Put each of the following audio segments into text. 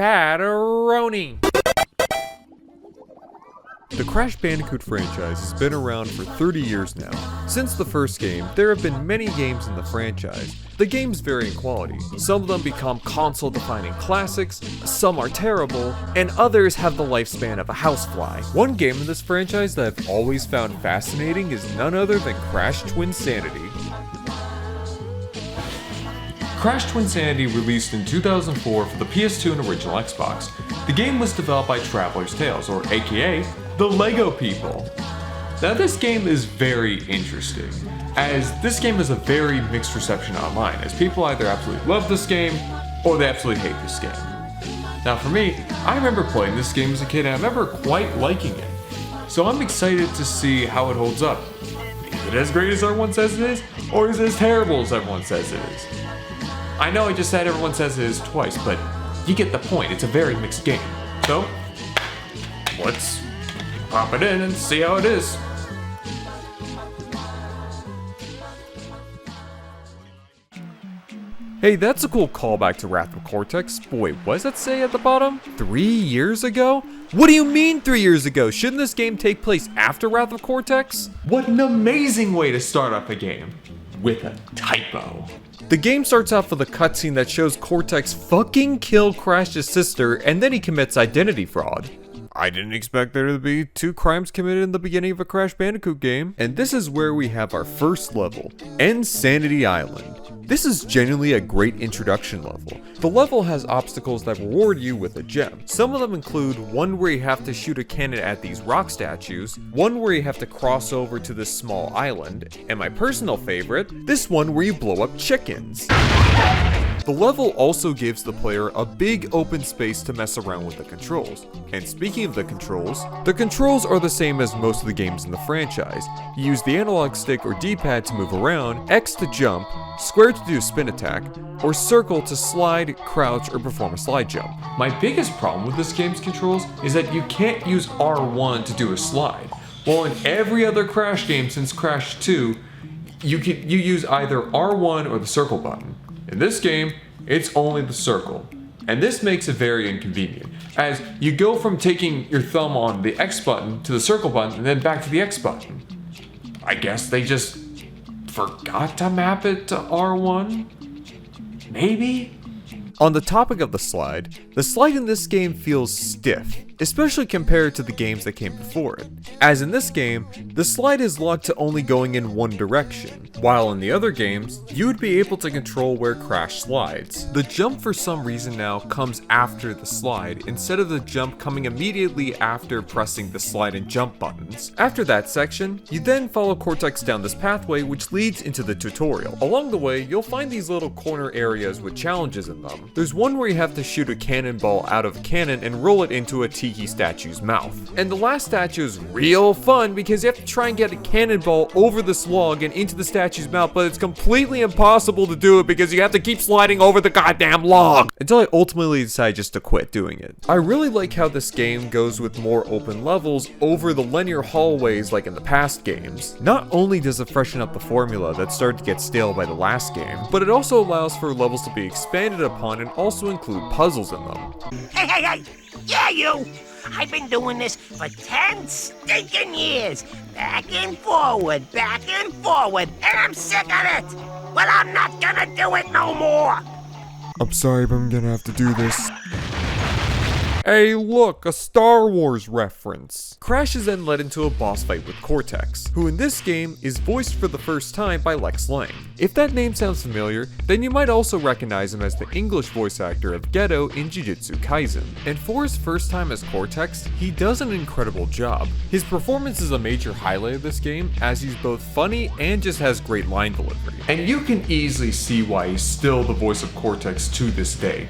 Pateroni. The Crash Bandicoot franchise has been around for 30 years now. Since the first game, there have been many games in the franchise. The games vary in quality. Some of them become console-defining classics, some are terrible, and others have the lifespan of a housefly. One game in this franchise that I've always found fascinating is none other than Crash Twinsanity. Crash Twinsanity released in 2004 for the PS2 and original Xbox. The game was developed by Traveler's Tales, or aka, the LEGO people. Now this game is very interesting, as this game has a very mixed reception online, as people either absolutely love this game, or they absolutely hate this game. Now for me, I remember playing this game as a kid and I remember quite liking it. So I'm excited to see how it holds up. Is it as great as everyone says it is, or is it as terrible as everyone says it is? I know I just said everyone says it is twice, but you get the point, it's a very mixed game. So, let's pop it in and see how it is. Hey, that's a cool callback to Wrathful Cortex. But wait, what does that say at the bottom? 3 years ago? What do you mean 3 years ago? Shouldn't this game take place after Wrathful Cortex? What an amazing way to start off a game. With a typo. The game starts off with a cutscene that shows Cortex fucking kill Crash's sister and then he commits identity fraud. I didn't expect there to be 2 crimes committed in the beginning of a Crash Bandicoot game. And this is where we have our first level, Insanity Island. This is genuinely a great introduction level. The level has obstacles that reward you with a gem. Some of them include one where you have to shoot a cannon at these rock statues, one where you have to cross over to this small island, and my personal favorite, this one where you blow up chickens. The level also gives the player a big open space to mess around with the controls. And speaking of the controls are the same as most of the games in the franchise. You use the analog stick or D-pad to move around, X to jump, square to do a spin attack, or circle to slide, crouch, or perform a slide jump. My biggest problem with this game's controls is that you can't use R1 to do a slide. While in every other Crash game since Crash 2, you use either R1 or the circle button. In this game, it's only the circle. And this makes it very inconvenient, as you go from taking your thumb on the X button to the circle button and then back to the X button. I guess they just forgot to map it to R1? Maybe? On the topic of the slide in this game feels stiff, especially compared to the games that came before it. As in this game, the slide is locked to only going in one direction, while in the other games, you would be able to control where Crash slides. The jump for some reason now comes after the slide, instead of the jump coming immediately after pressing the slide and jump buttons. After that section, you then follow Cortex down this pathway which leads into the tutorial. Along the way, you'll find these little corner areas with challenges in them. There's one where you have to shoot a cannonball out of a cannon and roll it into a tiki statue's mouth. And the last statue is real fun because you have to try and get a cannonball over this log and into the statue's mouth, but it's completely impossible to do it because you have to keep sliding over the goddamn log. Until I ultimately decide just to quit doing it. I really like how this game goes with more open levels over the linear hallways like in the past games. Not only does it freshen up the formula that started to get stale by the last game, but it also allows for levels to be expanded upon and also include puzzles in them. Hey! Yeah, you! I've been doing this for 10 stinking years. Back and forward, and I'm sick of it! But I'm not gonna do it no more! I'm sorry, but I'm gonna have to do this. Hey look, a Star Wars reference. Crash is then led into a boss fight with Cortex, who in this game is voiced for the first time by Lex Lang. If that name sounds familiar, then you might also recognize him as the English voice actor of Geto in Jujutsu Kaisen. And for his first time as Cortex, he does an incredible job. His performance is a major highlight of this game, as he's both funny and just has great line delivery. And you can easily see why he's still the voice of Cortex to this day.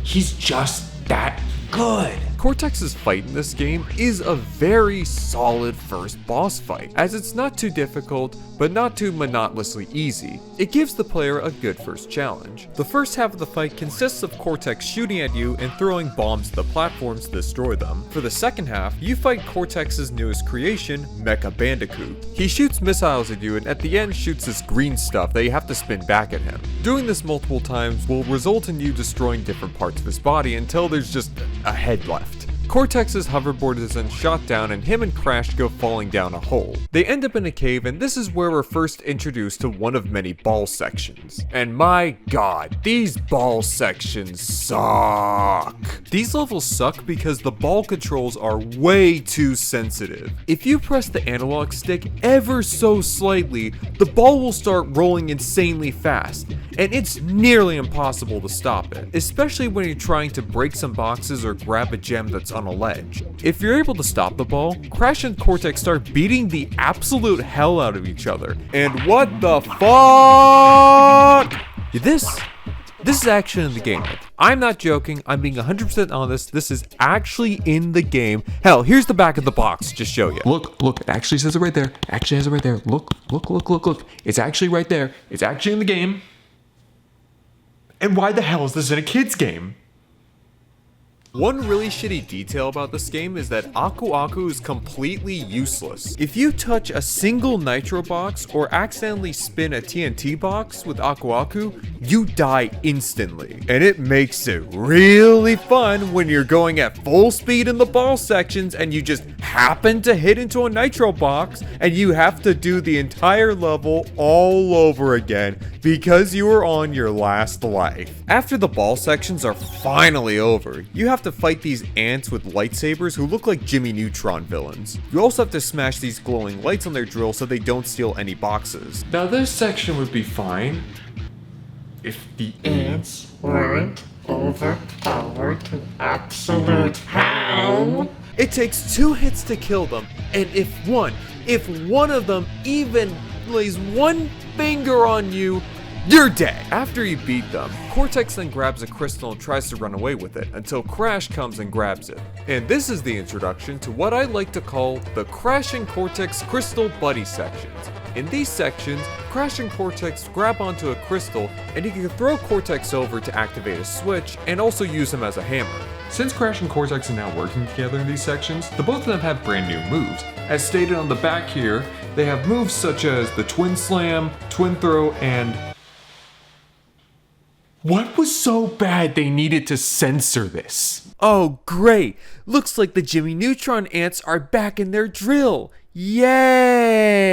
He's just that good. Cortex's fight in this game is a very solid first boss fight, as it's not too difficult, but not too monotonously easy. It gives the player a good first challenge. The first half of the fight consists of Cortex shooting at you and throwing bombs at the platforms to destroy them. For the second half, you fight Cortex's newest creation, Mecha Bandicoot. He shoots missiles at you and at the end shoots this green stuff that you have to spin back at him. Doing this multiple times will result in you destroying different parts of his body until there's just a head left. Cortex's hoverboard is then shot down and him and Crash go falling down a hole. They end up in a cave and this is where we're first introduced to one of many ball sections. And my god, these ball sections suck. These levels suck because the ball controls are way too sensitive. If you press the analog stick ever so slightly, the ball will start rolling insanely fast, and it's nearly impossible to stop it, especially when you're trying to break some boxes or grab a gem that's on a ledge. If you're able to stop the ball, Crash and Cortex start beating the absolute hell out of each other. And what the fuck? This is actually in the game. I'm not joking, I'm being 100% honest, this is actually in the game. Hell, here's the back of the box to show you. Look, it actually says it right there. Actually has it right there. Look. It's actually right there. It's actually in the game. And why the hell is this in a kid's game? One really shitty detail about this game is that Aku Aku is completely useless. If you touch a single nitro box or accidentally spin a TNT box with Aku Aku, you die instantly. And it makes it really fun when you're going at full speed in the ball sections and you just happen to hit into a nitro box and you have to do the entire level all over again because you were on your last life. After the ball sections are finally over, you have to fight these ants with lightsabers who look like Jimmy Neutron villains. You also have to smash these glowing lights on their drill so they don't steal any boxes. Now this section would be fine if the Ants weren't overpowered to absolute hell. It takes 2 hits to kill them, and if one of them even lays one finger on you, you're dead. After you beat them, Cortex then grabs a crystal and tries to run away with it until Crash comes and grabs it. And this is the introduction to what I like to call the Crash and Cortex Crystal Buddy sections. In these sections, Crash and Cortex grab onto a crystal and you can throw Cortex over to activate a switch and also use him as a hammer. Since Crash and Cortex are now working together in these sections, the both of them have brand new moves. As stated on the back here, they have moves such as the Twin Slam, Twin Throw, and... What was so bad they needed to censor this? Oh great, looks like the Jimmy Neutron ants are back in their drill. Yay!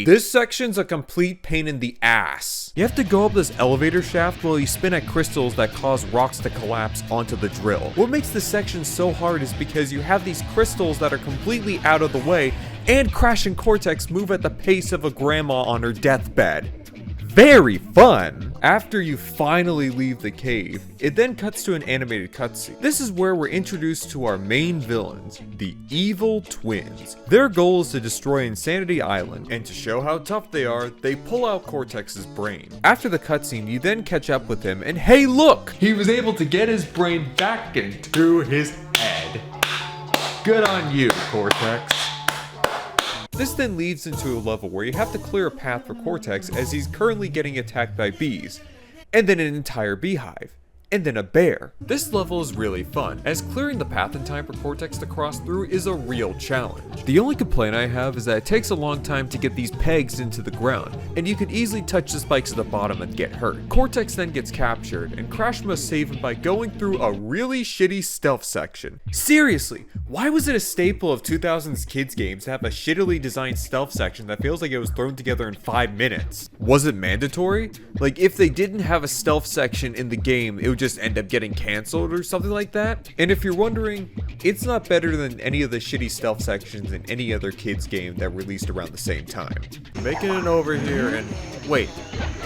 This section's a complete pain in the ass. You have to go up this elevator shaft while you spin at crystals that cause rocks to collapse onto the drill. What makes this section so hard is because you have these crystals that are completely out of the way, and Crash and Cortex move at the pace of a grandma on her deathbed. Very fun! After you finally leave the cave, it then cuts to an animated cutscene. This is where we're introduced to our main villains, the Evil Twins. Their goal is to destroy Insanity Island, and to show how tough they are, they pull out Cortex's brain. After the cutscene, you then catch up with him, and hey look! He was able to get his brain back into his head. Good on you, Cortex. This then leads into a level where you have to clear a path for Cortex as he's currently getting attacked by bees, and then an entire beehive, and then a bear. This level is really fun, as clearing the path in time for Cortex to cross through is a real challenge. The only complaint I have is that it takes a long time to get these pegs into the ground, and you can easily touch the spikes at the bottom and get hurt. Cortex then gets captured, and Crash must save him by going through a really shitty stealth section. Seriously, why was it a staple of 2000s kids games to have a shittily designed stealth section that feels like it was thrown together in 5 minutes? Was it mandatory? Like, if they didn't have a stealth section in the game, it would just end up getting canceled or something like that? And if you're wondering, it's not better than any of the shitty stealth sections in any other kids game that released around the same time. Making it over here and... wait,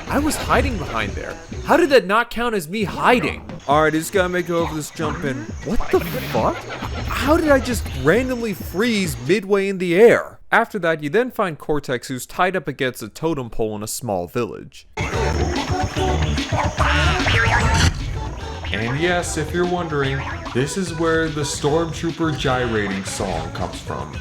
I was hiding behind there. How did that not count as me hiding? Alright, I just gotta make it over this jump in. What the fuck? How did I just randomly freeze midway in the air? After that, you then find Cortex who's tied up against a totem pole in a small village. And yes, if you're wondering, This is where the Stormtrooper gyrating song comes from.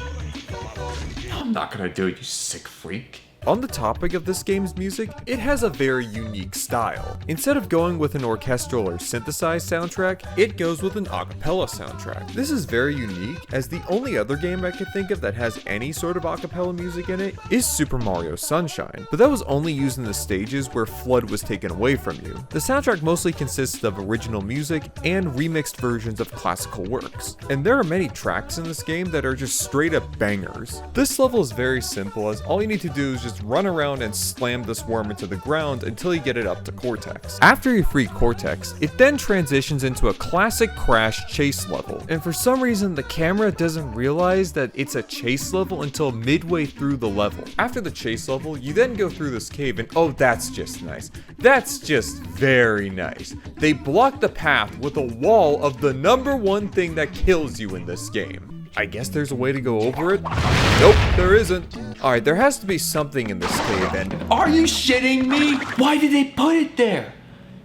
I'm not gonna do it, you sick freak. On the topic of this game's music, it has a very unique style. Instead of going with an orchestral or synthesized soundtrack, it goes with an a cappella soundtrack. This is very unique, as the only other game I could think of that has any sort of a cappella music in it is Super Mario Sunshine, but that was only used in the stages where FLUDD was taken away from you. The soundtrack mostly consists of original music and remixed versions of classical works, and there are many tracks in this game that are just straight up bangers. This level is very simple, as all you need to do is just run around and slam this worm into the ground until you get it up to Cortex. After you free Cortex, it then transitions into a classic Crash chase level, and for some reason the camera doesn't realize that it's a chase level until midway through the level. After the chase level, you then go through this cave, and oh, that's just nice. That's just very nice. They block the path with a wall of the #1 thing that kills you in this game. I guess there's a way to go over it? Nope, there isn't. Alright, there has to be something in this cave, and Are you shitting me? Why did they put it there?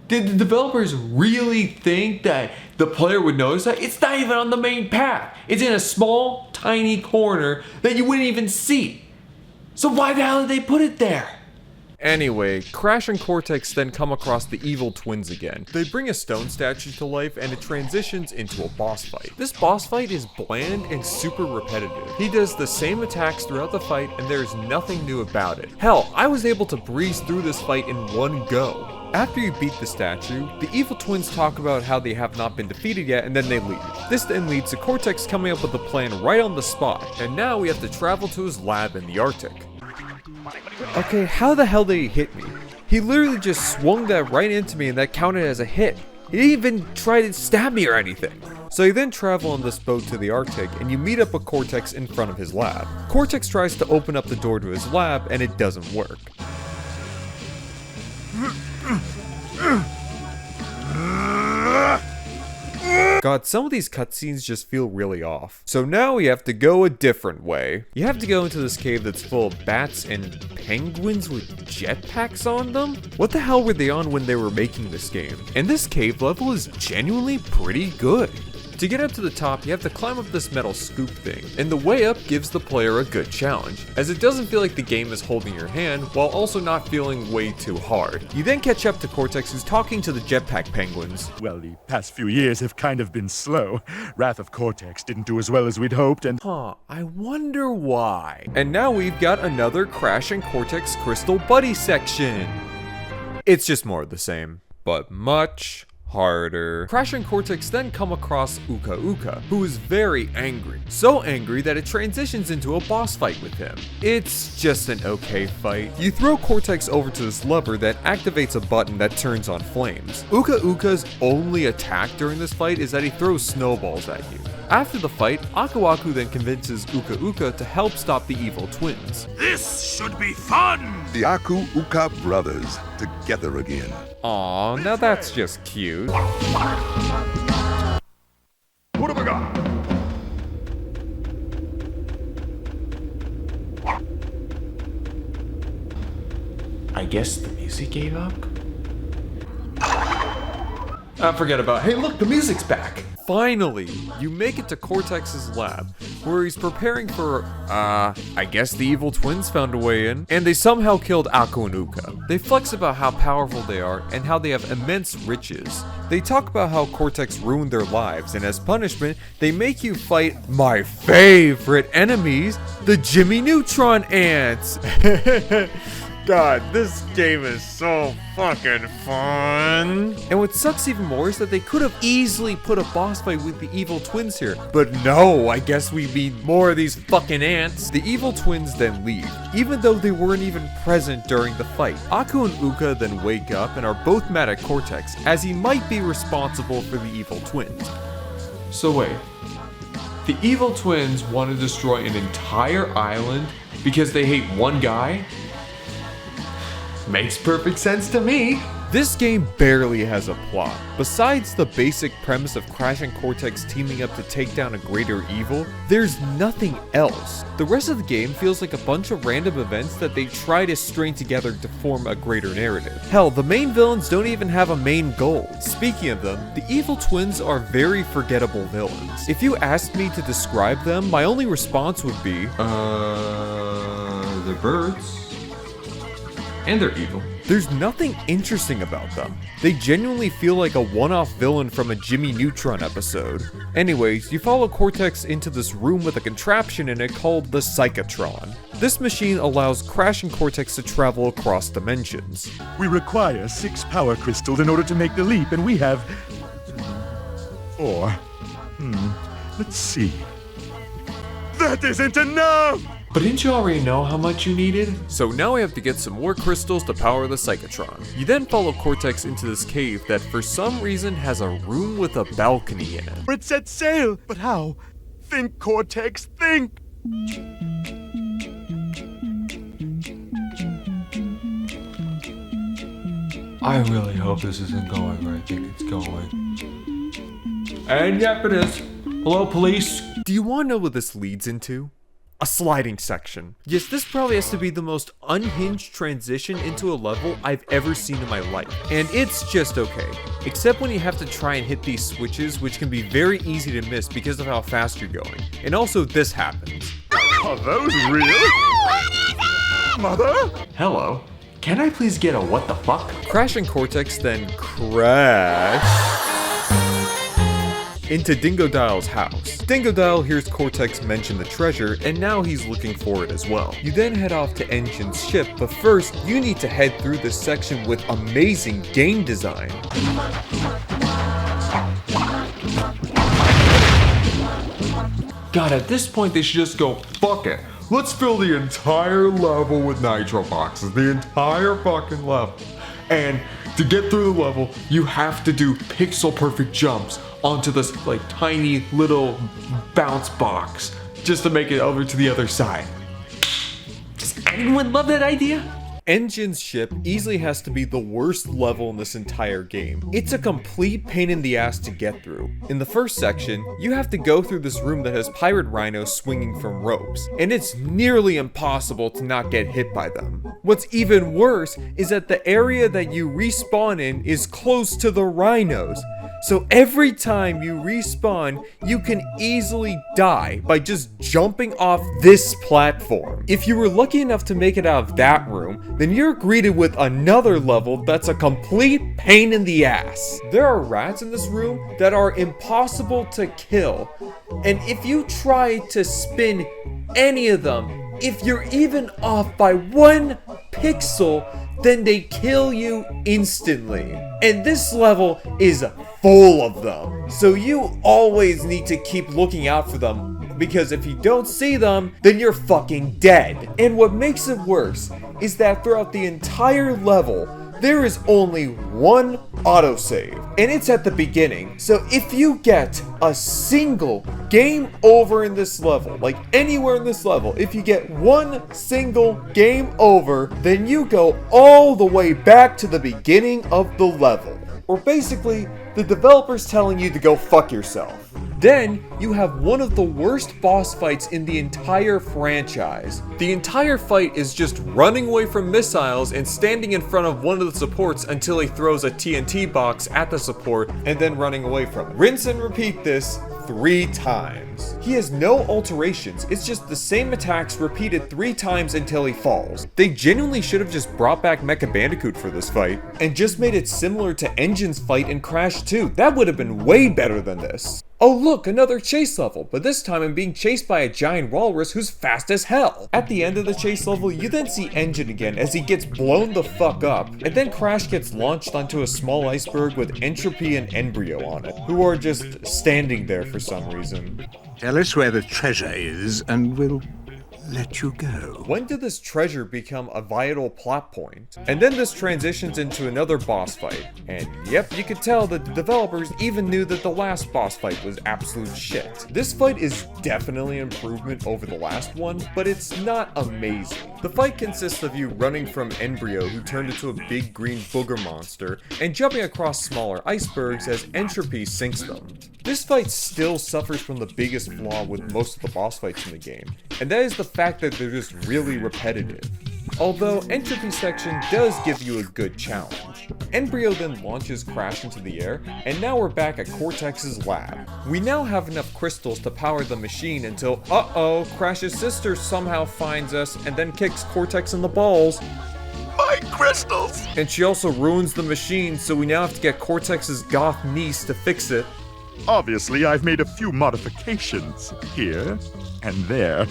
Did the developers really think that the player would notice that? It's not even on the main path. It's in a small, tiny corner that you wouldn't even see. So why the hell did they put it there? anyway, Crash and Cortex then come across the evil twins again. They bring a stone statue to life and it transitions into a boss fight. This boss fight is bland and super repetitive. He does the same attacks throughout the fight and there's nothing new about it. Hell, I was able to breeze through this fight in one go. After you beat the statue, the evil twins talk about how they have not been defeated yet and then they leave. This then leads to Cortex coming up with a plan right on the spot, and now we have to travel to his lab in the Arctic. Okay, how the hell did he hit me? He literally just swung that right into me and that counted as a hit. He didn't even try to stab me or anything. So you then travel on this boat to the Arctic and you meet up with Cortex in front of his lab. Cortex tries to open up the door to his lab and it doesn't work. God, some of these cutscenes just feel really off. So now we have to go a different way. You have to go into this cave that's full of bats and penguins with jetpacks on them? What the hell were they on when they were making this game? And this cave level is genuinely pretty good. To get up to the top, you have to climb up this metal scoop thing, and the way up gives the player a good challenge, as it doesn't feel like the game is holding your hand, while also not feeling way too hard. You then catch up to Cortex, who's talking to the jetpack penguins. Well, the past few years have kind of been slow. Wrath of Cortex didn't do as well as we'd hoped, and I wonder why. And now we've got another Crash and Cortex Crystal Buddy section. It's just more of the same, but much harder. Crash and Cortex then come across Uka Uka, who is very angry. So angry that it transitions into a boss fight with him. It's just an okay fight. You throw Cortex over to this lever that activates a button that turns on flames. Uka Uka's only attack during this fight is that he throws snowballs at you. After the fight, Aku Aku then convinces Uka Uka to help stop the evil twins. this should be fun! The Aku Uka brothers together again. Aw, now that's just cute. What have I got? I guess the music gave up? Forget about it. Hey look, the music's back! Finally, you make it to Cortex's lab, where he's preparing for, I guess the evil twins found a way in, and they somehow killed Aku and Uka. They flex about how powerful they are and how they have immense riches. They talk about how Cortex ruined their lives, and as punishment, they make you fight my favorite enemies, the Jimmy Neutron Ants. God, this game is so fucking fun. And what sucks even more is that they could have easily put a boss fight with the evil twins here. But no, I guess we need more of these fucking ants. The evil twins then leave, even though they weren't even present during the fight. Aku and Uka then wake up and are both mad at Cortex, as he might be responsible for the evil twins. So wait, the evil twins want to destroy an entire island because they hate one guy? Makes perfect sense to me. This game barely has a plot. Besides the basic premise of Crash and Cortex teaming up to take down a greater evil, there's nothing else. The rest of the game feels like a bunch of random events that they try to string together to form a greater narrative. Hell, the main villains don't even have a main goal. Speaking of them, the evil twins are very forgettable villains. If you asked me to describe them, my only response would be, they're birds. And they're evil. There's nothing interesting about them. They genuinely feel like a one-off villain from a Jimmy Neutron episode. Anyways, you follow Cortex into this room with a contraption in it called the Psychotron. This machine allows Crash and Cortex to travel across dimensions. We require 6 power crystals in order to make the leap, and we have 4. Let's see. That isn't enough! But didn't you already know how much you needed? So now we have to get some more crystals to power the Psychotron. You then follow Cortex into this cave that for some reason has a room with a balcony in it. It set sail! But how? Think, Cortex, think! I really hope this isn't going where I think it's going. And yep, it is. Hello, police. Do you want to know what this leads into? A sliding section. Yes, this probably has to be the most unhinged transition into a level I've ever seen in my life. And it's just okay. Except when you have to try and hit these switches, which can be very easy to miss because of how fast you're going. And also this happens. Are those real? Mother? Hello. Can I please get a what the fuck? Crash and Cortex then crash into Dingo Dial's house. Dingo Dial hears Cortex mention the treasure, and now he's looking for it as well. You then head off to Engine's ship, but first, you need to head through this section with amazing game design. God, at this point they should just go, fuck it. Let's fill the entire level with nitro boxes. The entire fucking level. And to get through the level, you have to do pixel perfect jumps onto this like tiny little bounce box just to make it over to the other side. Does anyone love that idea? Engine's ship easily has to be the worst level in this entire game. It's a complete pain in the ass to get through. In the first section, you have to go through this room that has pirate rhinos swinging from ropes, and it's nearly impossible to not get hit by them. What's even worse is that the area that you respawn in is close to the rhinos. So every time you respawn, you can easily die by just jumping off this platform. If you were lucky enough to make it out of that room, then you're greeted with another level that's a complete pain in the ass. There are rats in this room that are impossible to kill, and if you try to spin any of them, if you're even off by 1 pixel, then they kill you instantly. And this level is full of them. So you always need to keep looking out for them, because if you don't see them, then you're fucking dead. And what makes it worse is that throughout the entire level, there is only one autosave, and it's at the beginning. So if you get a single game over in this level, like anywhere in this level, if you get 1 single game over, then you go all the way back to the beginning of the level. Or basically, the developer's telling you to go fuck yourself. Then, you have one of the worst boss fights in the entire franchise. The entire fight is just running away from missiles and standing in front of one of the supports until he throws a TNT box at the support and then running away from it. Rinse and repeat this 3 times. He has no alterations, it's just the same attacks repeated 3 times until he falls. They genuinely should have just brought back Mecha Bandicoot for this fight, and just made it similar to Engine's fight in Crash 2. That would have been way better than this. Oh look, another chase level, but this time I'm being chased by a giant walrus who's fast as hell. At the end of the chase level, you then see Engine again as he gets blown the fuck up, and then Crash gets launched onto a small iceberg with Entropy and Embryo on it, who are just standing there for some reason. Tell us where the treasure is, and we'll let you go. When did this treasure become a vital plot point? And then this transitions into another boss fight. And yep, you could tell that the developers even knew that the last boss fight was absolute shit. This fight is definitely an improvement over the last one, but it's not amazing. The fight consists of you running from Embryo, who turned into a big green booger monster, and jumping across smaller icebergs as entropy sinks them. This fight still suffers from the biggest flaw with most of the boss fights in the game, and that is the fact that they're just really repetitive. Although Entropy section does give you a good challenge. Embryo then launches Crash into the air, and now we're back at Cortex's lab. We now have enough crystals to power the machine until, uh-oh, Crash's sister somehow finds us and then kicks Cortex in the balls. My crystals! And she also ruins the machine, so we now have to get Cortex's goth niece to fix it. Obviously, I've made a few modifications here and there.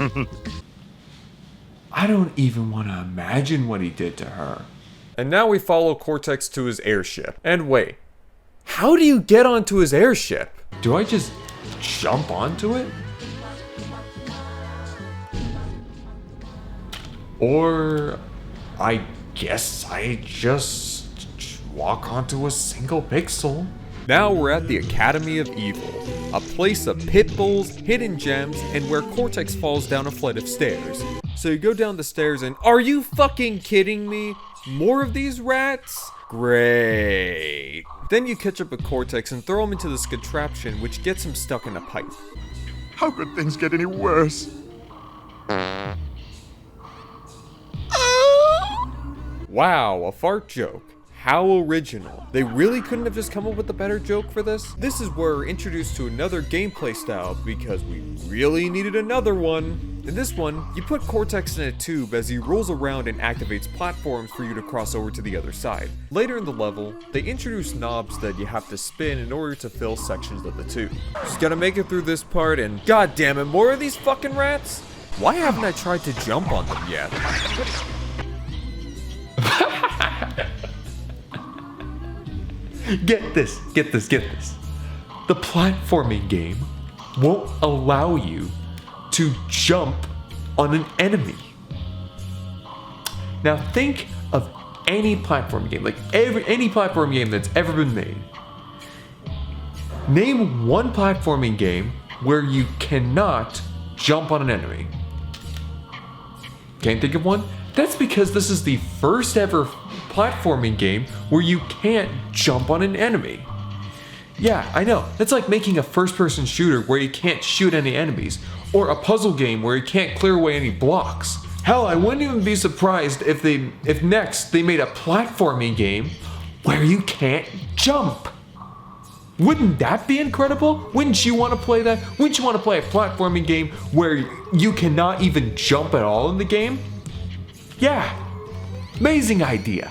I don't even want to imagine what he did to her. And now we follow Cortex to his airship. And wait, how do you get onto his airship? Do I just jump onto it? Or I guess I just walk onto a single pixel. Now we're at the Academy of Evil, a place of pit bulls, hidden gems, and where Cortex falls down a flight of stairs. So you go down the stairs and, are you fucking kidding me? More of these rats? Great. Then you catch up with Cortex and throw him into this contraption, which gets him stuck in a pipe. How could things get any worse? Wow, a fart joke. How original. They really couldn't have just come up with a better joke for this? This is where we're introduced to another gameplay style because we really needed another one. In this one, you put Cortex in a tube as he rolls around and activates platforms for you to cross over to the other side. Later in the level, they introduce knobs that you have to spin in order to fill sections of the tube. Just gotta make it through this part and god damn it, more of these fucking rats? Why haven't I tried to jump on them yet? Get this. The platforming game won't allow you to jump on an enemy. Now think of any platform game, like any platform game that's ever been made. Name one platforming game where you cannot jump on an enemy. Can't think of one? That's because this is the first ever platforming game where you can't jump on an enemy. Yeah, I know. That's like making a first-person shooter where you can't shoot any enemies, or a puzzle game where you can't clear away any blocks. Hell, I wouldn't even be surprised if next they made a platforming game where you can't jump. Wouldn't that be incredible? Wouldn't you want to play that? Wouldn't you want to play a platforming game where you cannot even jump at all in the game? Yeah, amazing idea.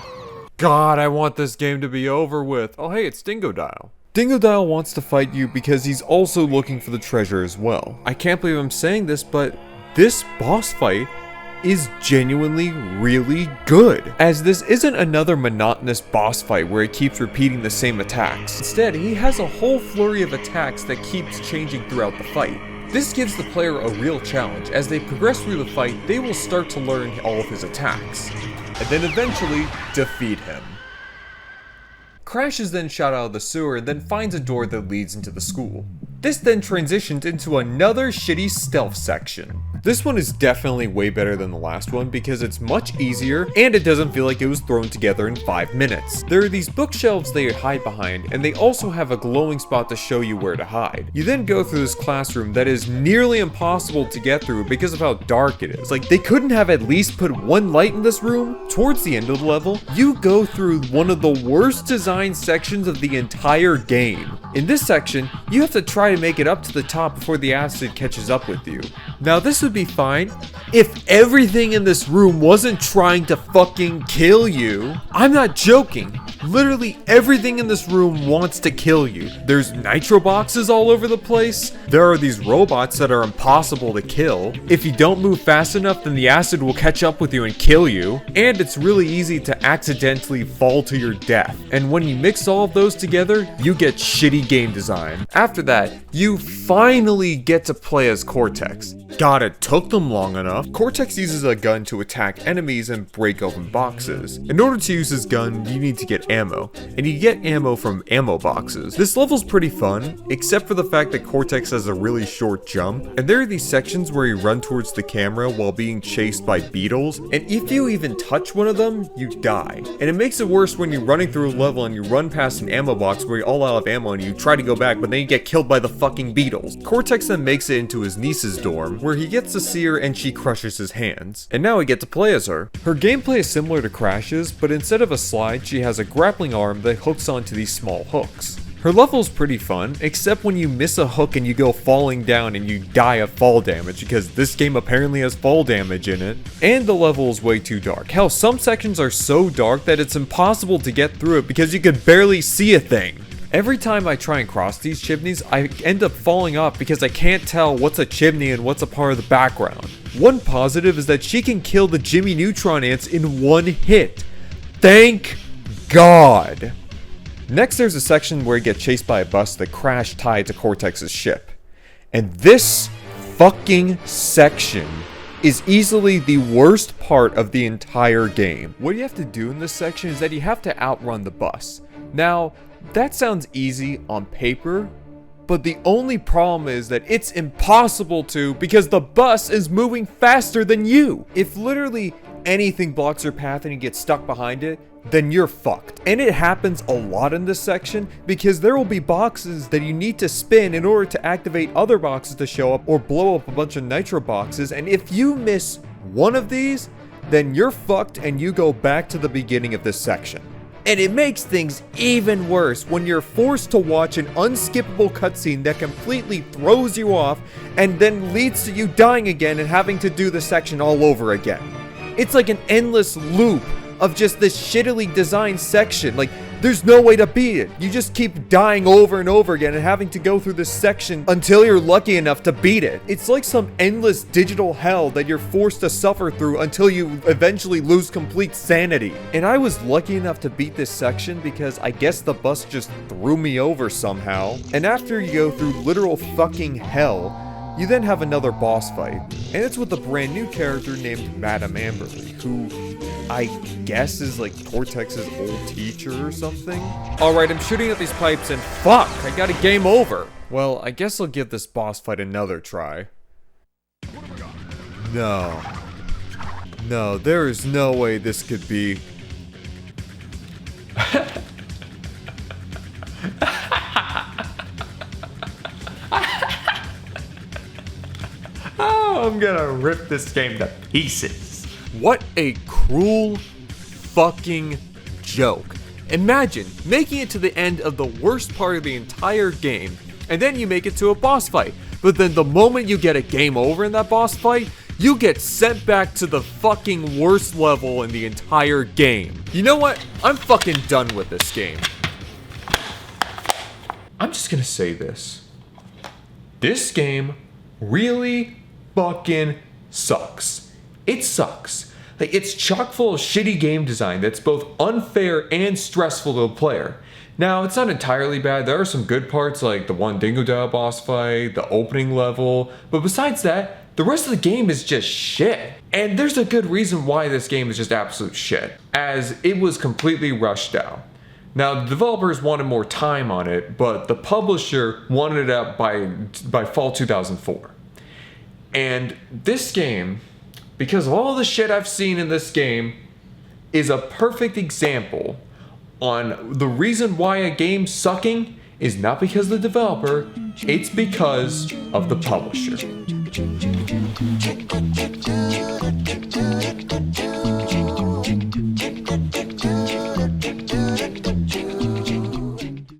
God, I want this game to be over with. Oh hey, it's Dingodile. Dingodile wants to fight you because he's also looking for the treasure as well. I can't believe I'm saying this, but this boss fight is genuinely really good, as this isn't another monotonous boss fight where he keeps repeating the same attacks. Instead, he has a whole flurry of attacks that keeps changing throughout the fight. This gives the player a real challenge. As they progress through the fight, they will start to learn all of his attacks, and then eventually defeat him. Crash is then shot out of the sewer and then finds a door that leads into the school. This then transitions into another shitty stealth section. This one is definitely way better than the last one because it's much easier and it doesn't feel like it was thrown together in 5 minutes. There are these bookshelves that you hide behind, and they also have a glowing spot to show you where to hide. You then go through this classroom that is nearly impossible to get through because of how dark it is. Like, they couldn't have at least put one light in this room? Towards the end of the level, you go through one of the worst designed sections of the entire game. In this section, you have to try to make it up to the top before the acid catches up with you. Now this would be fine if everything in this room wasn't trying to fucking kill you. I'm not joking. Literally everything in this room wants to kill you. There's nitro boxes all over the place. There are these robots that are impossible to kill. If you don't move fast enough, then the acid will catch up with you and kill you. And it's really easy to accidentally fall to your death. And when you mix all of those together, you get shitty game design. After that, you finally get to play as Cortex. God, it took them long enough. Cortex uses a gun to attack enemies and break open boxes. In order to use his gun, you need to get ammo, and you get ammo from ammo boxes. This level's pretty fun, except for the fact that Cortex has a really short jump, and there are these sections where you run towards the camera while being chased by beetles, and if you even touch one of them, you die. And it makes it worse when you're running through a level and you run past an ammo box where you're all out of ammo and you try to go back, but then you get killed by the fucking beetles. Cortex then makes it into his niece's dorm, where he gets to see her and she crushes his hands. And now we get to play as her. Her gameplay is similar to Crash's, but instead of a slide, she has a grappling arm that hooks onto these small hooks. Her level's pretty fun, except when you miss a hook and you go falling down and you die of fall damage, because this game apparently has fall damage in it. And the level is way too dark. Hell, some sections are so dark that it's impossible to get through it because you could barely see a thing. Every time I try and cross these chimneys, I end up falling off because I can't tell what's a chimney and what's a part of the background. One positive is that she can kill the Jimmy Neutron ants in one hit. Thank God. Next, there's a section where you get chased by a bus that crashed tied to Cortex's ship. And this fucking section is easily the worst part of the entire game. What you have to do in this section is that you have to outrun the bus. Now, that sounds easy on paper, but the only problem is that it's impossible to because the bus is moving faster than you. If literally anything blocks your path and you get stuck behind it, then you're fucked. And it happens a lot in this section because there will be boxes that you need to spin in order to activate other boxes to show up or blow up a bunch of nitro boxes, and if you miss one of these, then you're fucked and you go back to the beginning of this section. And it makes things even worse when you're forced to watch an unskippable cutscene that completely throws you off and then leads to you dying again and having to do the section all over again. It's like an endless loop of just this shittily designed section. Like, there's no way to beat it. You just keep dying over and over again and having to go through this section until you're lucky enough to beat it. It's like some endless digital hell that you're forced to suffer through until you eventually lose complete sanity. And I was lucky enough to beat this section because I guess the bus just threw me over somehow. And after you go through literal fucking hell, you then have another boss fight, and it's with a brand new character named Madame Amberly, who I guess is like Cortex's old teacher or something. Alright, I'm shooting at these pipes and fuck, I got a game over. Well, I guess I'll give this boss fight another try. No, there is no way this could be. I'm gonna rip this game to pieces. What a cruel fucking joke. Imagine making it to the end of the worst part of the entire game, and then you make it to a boss fight. But then the moment you get a game over in that boss fight, you get sent back to the fucking worst level in the entire game. You know what? I'm fucking done with this game. I'm just gonna say this. This game really fucking sucks. It sucks. Like, it's chock full of shitty game design that's both unfair and stressful to the player. Now, it's not entirely bad. There are some good parts like the one Dingo Dow boss fight, the opening level, but besides that, the rest of the game is just shit. And there's a good reason why this game is just absolute shit, as it was completely rushed out. Now, the developers wanted more time on it, but the publisher wanted it out by fall 2004. And this game, because of all the shit I've seen in this game, is a perfect example on the reason why a game's sucking is not because of the developer, it's because of the publisher.